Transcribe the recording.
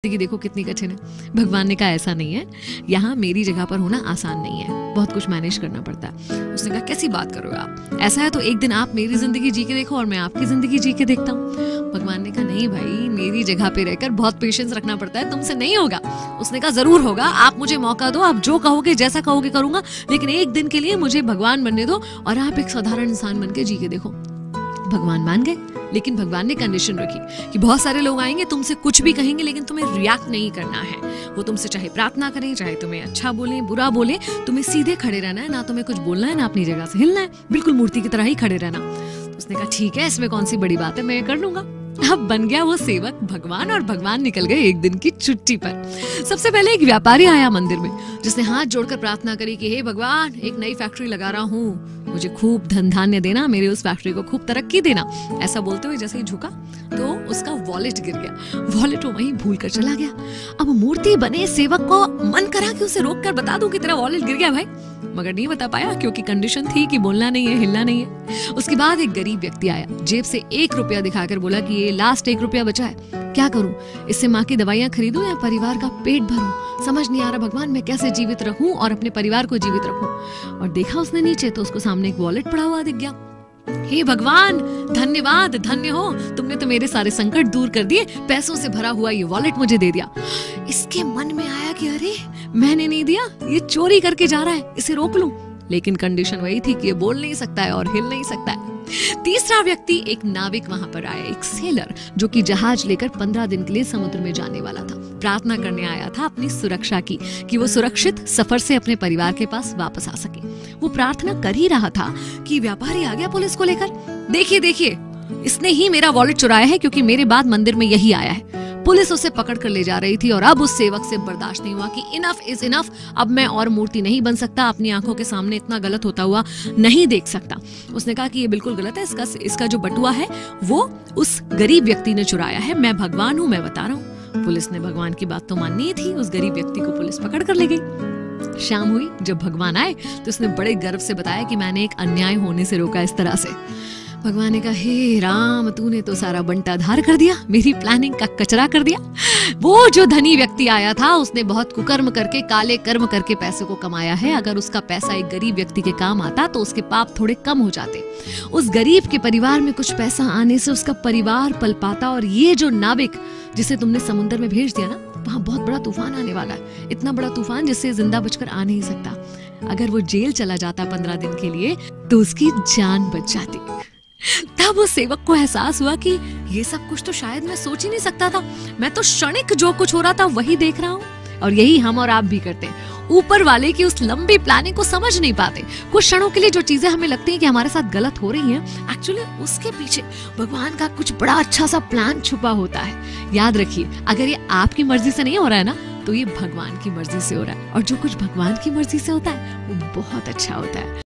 जिंदगी देखो कितनी कठिन है। भगवान ने कहा ऐसा नहीं है, यहाँ मेरी जगह पर होना आसान नहीं है, बहुत कुछ मैनेज करना पड़ता है। उसने कहा कैसी बात करो आप, ऐसा है तो एक दिन आप मेरी जिंदगी जी के देखो और मैं आपकी जिंदगी जी के देखता हूँ। भगवान ने कहा नहीं भाई, मेरी जगह पे रहकर बहुत पेशेंस रखना पड़ता है, तुमसे नहीं होगा। उसने कहा जरूर होगा, आप मुझे मौका दो, आप जो कहोगे जैसा कहोगे करूंगा, लेकिन एक दिन के लिए मुझे भगवान बनने दो और आप एक साधारण इंसान बन के जी के देखो। भगवान मान गए, लेकिन भगवान ने कंडीशन रखी कि बहुत सारे लोग आएंगे, तुमसे कुछ भी कहेंगे, लेकिन तुम्हें रिएक्ट नहीं करना है। वो तुमसे चाहे प्रार्थना करें, चाहे तुम्हें अच्छा बोले बुरा बोले, तुम्हें सीधे खड़े रहना है, ना तुम्हें कुछ बोलना है, ना अपनी जगह से हिलना है, बिल्कुल मूर्ति की तरह ही खड़े रहना। उसने कहा ठीक है, इसमें कौन सी बड़ी बात है, मैं कर लूंगा। अब बन गया वो सेवक भगवान, और भगवान निकल गए एक दिन की छुट्टी पर। सबसे पहले एक व्यापारी आया मंदिर में, जिसने हाथ जोड़कर प्रार्थना करी कि हे भगवान, एक नई फैक्ट्री लगा रहा हूँ, मुझे खूब धन धान्य देना, मेरे उस फैक्ट्री को खूब तरक्की देना। ऐसा बोलते हुए जैसे ही झुका तो उसका वॉलेट गिर गया, वॉलेट वो वहीं भूल कर चला गया। अब मूर्ति बने सेवक को मन करा कि उसे रोक कर बता दूं कि तेरा वॉलेट गिर गया भाई, मगर नहीं बता पाया क्योंकि कंडीशन थी कि बोलना नहीं है, हिलना नहीं है। उसके बाद एक गरीब व्यक्ति आया, जेब से 1 रुपया दिखाकर बोला कि ये लास्ट 1 रुपया बचा है, क्या करूं, इससे माँ की दवाइयां खरीदूं या परिवार का पेट भरूं, समझ नहीं आ रहा भगवान, मैं कैसे जीवित रहूं और अपने परिवार को जीवित रखूं। और देखा उसने नीचे तो उसको सामने एक वॉलेट पड़ा हुआ दिख गया। हे भगवान, धन्यवाद, धन्य हो, तुमने तो मेरे सारे संकट दूर कर दिए, पैसों से भरा हुआ ये वॉलेट मुझे दे दिया। इसके मन में आया कि अरे मैंने नहीं दिया, ये चोरी करके जा रहा है, इसे रोक लूं, लेकिन कंडीशन वही थी कि ये बोल नहीं सकता है और हिल नहीं सकता है। तीसरा व्यक्ति एक नाविक वहां पर आया, एक सेलर, जो कि जहाज लेकर 15 दिन के लिए समुद्र में जाने वाला था। प्रार्थना करने आया था अपनी सुरक्षा की, कि वो सुरक्षित सफर से अपने परिवार के पास वापस आ सके। वो प्रार्थना कर ही रहा था कि व्यापारी आ गया पुलिस को लेकर। देखिए देखिए, इसने ही मेरा वॉलेट चुराया है, क्योंकि मेरे बाद मंदिर में यही आया है। पुलिस उसे पकड़ कर ले जा रही थी और अब उस सेवक से बर्दाश्त नहीं हुआ कि इनफ इज इनफ, अब मैं और मूर्ति नहीं बन सकता, अपनी आंखों के सामने इतना गलत होता हुआ नहीं देख सकता। उसने कहा कि ये बिल्कुल गलत है, इसका जो बटुआ है वो उस गरीब व्यक्ति ने चुराया है, मैं भगवान हूँ, मैं बता रहा हूँ। पुलिस ने भगवान की बात तो माननी ही थी, उस गरीब व्यक्ति को पुलिस पकड़ कर ले गई। शाम हुई, जब भगवान आए तो उसने बड़े गर्व से बताया कि मैंने एक अन्याय होने से रोका इस तरह से। भगवान ने कहा हे राम, तूने तो सारा बंटाधार कर दिया, मेरी प्लानिंग का कचरा कर दिया। वो जो धनी व्यक्ति आया था, उसने बहुत कुकर्म करके, काले कर्म करके पैसे को कमाया है। अगर उसका पैसा एक गरीब व्यक्ति के काम आता तो उसके पाप थोड़े कम हो जाते। उस गरीब के परिवार में कुछ पैसा आने से उसका परिवार पल पाता। और ये जो नाविक जिसे तुमने समुद्र में भेज दिया ना, वहाँ बहुत बड़ा तूफान आने वाला है, इतना बड़ा तूफान जिससे जिंदा बचकर आ नहीं सकता। अगर वो जेल चला जाता 15 दिन के लिए तो उसकी जान बच जाती। तब उस सेवक को एहसास हुआ कि ये सब कुछ तो शायद मैं सोच ही नहीं सकता था, मैं तो क्षणिक जो कुछ हो रहा था वही देख रहा हूँ। और यही हम और आप भी करते हैं, ऊपर वाले की उस लंबी प्लानिंग को समझ नहीं पाते। कुछ क्षणों के लिए जो चीजें हमें लगती हैं कि हमारे साथ गलत हो रही हैं, एक्चुअली उसके पीछे भगवान का कुछ बड़ा अच्छा सा प्लान छुपा होता है। याद रखिए, अगर ये आपकी मर्जी से नहीं हो रहा है ना, तो ये भगवान की मर्जी से हो रहा है, और जो कुछ भगवान की मर्जी से होता है वो बहुत अच्छा होता है।